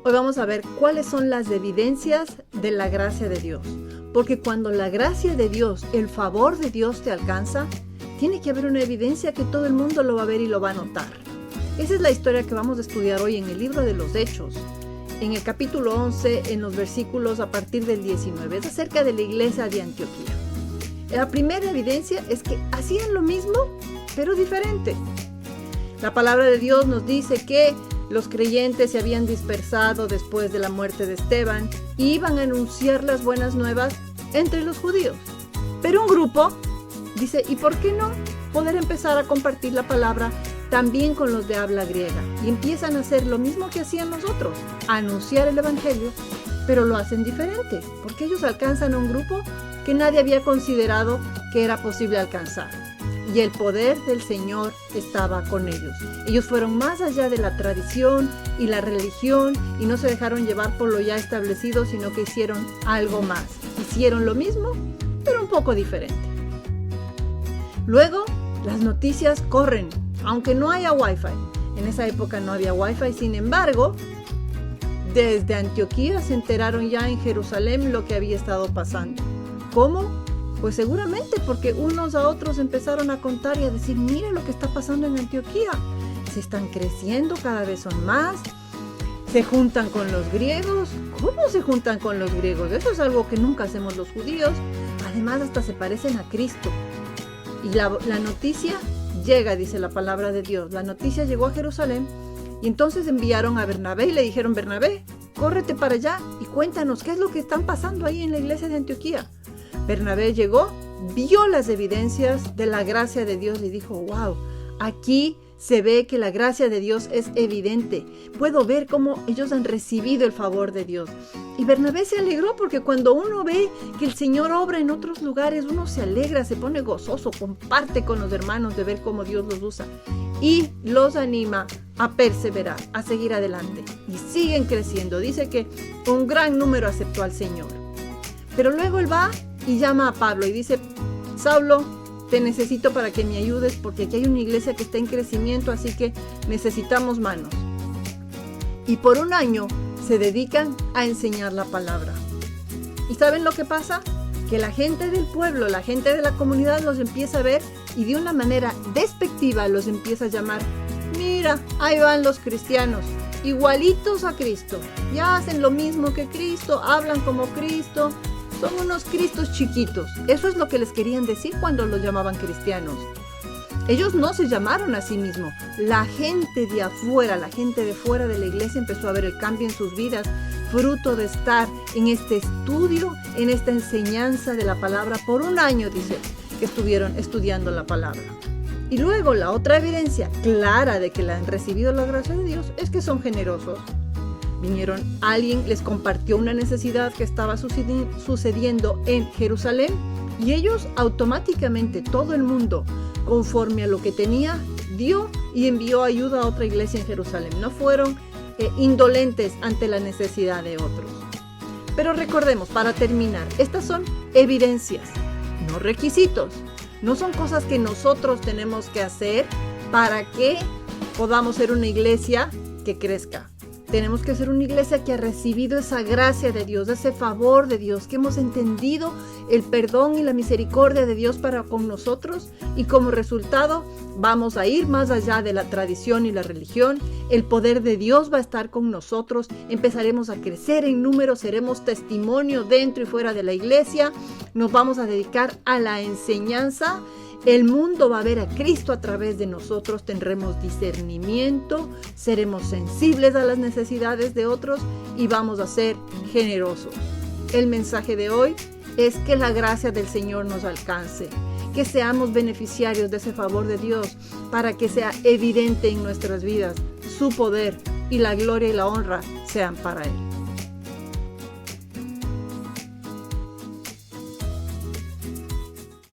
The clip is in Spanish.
Hoy vamos a ver cuáles son las evidencias de la gracia de Dios. Porque cuando la gracia de Dios, el favor de Dios te alcanza, tiene que haber una evidencia que todo el mundo lo va a ver y lo va a notar. Esa es la historia que vamos a estudiar hoy en el libro de los Hechos. En el capítulo 11, en los versículos a partir del 19, es acerca de la iglesia de Antioquía. La primera evidencia es que hacían lo mismo, pero diferente. La palabra de Dios nos dice que los creyentes se habían dispersado después de la muerte de Esteban y iban a anunciar las buenas nuevas entre los judíos. Pero un grupo dice, ¿y por qué no poder empezar a compartir la palabra también con los de habla griega? Y empiezan a hacer lo mismo que hacían los otros, a anunciar el evangelio, pero lo hacen diferente, porque ellos alcanzan a un grupo que nadie había considerado que era posible alcanzar. Y el poder del Señor estaba con ellos. Ellos fueron más allá de la tradición y la religión y no se dejaron llevar por lo ya establecido, sino que hicieron algo más. Hicieron lo mismo, pero un poco diferente. Luego, las noticias corren, aunque no haya Wi-Fi. En esa época no había Wi-Fi, sin embargo, desde Antioquía se enteraron ya en Jerusalén lo que había estado pasando. ¿Cómo? Pues seguramente porque unos a otros empezaron a contar y a decir, mira lo que está pasando en Antioquía. Se están creciendo, cada vez son más. Se juntan con los griegos. ¿Cómo se juntan con los griegos? Eso es algo que nunca hacemos los judíos. Además, hasta se parecen a Cristo. Y la noticia llega, dice la palabra de Dios. La noticia llegó a Jerusalén y entonces enviaron a Bernabé y le dijeron, Bernabé, córrete para allá y cuéntanos qué es lo que están pasando ahí en la iglesia de Antioquía. Bernabé llegó, vio las evidencias de la gracia de Dios y dijo, wow, aquí se ve que la gracia de Dios es evidente. Puedo ver cómo ellos han recibido el favor de Dios. Y Bernabé se alegró porque cuando uno ve que el Señor obra en otros lugares, uno se alegra, se pone gozoso, comparte con los hermanos de ver cómo Dios los usa. Y los anima a perseverar, a seguir adelante. Y siguen creciendo. Dice que un gran número aceptó al Señor. Pero luego él va y llama a Pablo y dice, Saulo, te necesito para que me ayudes porque aquí hay una iglesia que está en crecimiento, así que necesitamos manos. Y por un año se dedican a enseñar la palabra. ¿Y saben lo que pasa? Que la gente del pueblo, la gente de la comunidad los empieza a ver y de una manera despectiva los empieza a llamar, mira, ahí van los cristianos, igualitos a Cristo, ya hacen lo mismo que Cristo, hablan como Cristo, son unos cristos chiquitos. Eso es lo que les querían decir cuando los llamaban cristianos. Ellos no se llamaron a sí mismos. La gente de afuera, la gente de fuera de la iglesia empezó a ver el cambio en sus vidas, fruto de estar en este estudio, en esta enseñanza de la palabra. Por un año, dice, que estuvieron estudiando la palabra. Y luego la otra evidencia clara de que la han recibido la gracia de Dios es que son generosos. Vinieron, alguien les compartió una necesidad que estaba sucediendo en Jerusalén y ellos automáticamente, todo el mundo, conforme a lo que tenía, dio y envió ayuda a otra iglesia en Jerusalén. No fueron indolentes ante la necesidad de otros. Pero recordemos, para terminar, estas son evidencias, no requisitos. No son cosas que nosotros tenemos que hacer para que podamos ser una iglesia que crezca. Tenemos que ser una iglesia que ha recibido esa gracia de Dios, ese favor de Dios, que hemos entendido el perdón y la misericordia de Dios para con nosotros y como resultado vamos a ir más allá de la tradición y la religión. El poder de Dios va a estar con nosotros, empezaremos a crecer en número, seremos testimonio dentro y fuera de la iglesia, nos vamos a dedicar a la enseñanza. El mundo va a ver a Cristo a través de nosotros, tendremos discernimiento, seremos sensibles a las necesidades de otros y vamos a ser generosos. El mensaje de hoy es que la gracia del Señor nos alcance, que seamos beneficiarios de ese favor de Dios para que sea evidente en nuestras vidas su poder y la gloria y la honra sean para Él.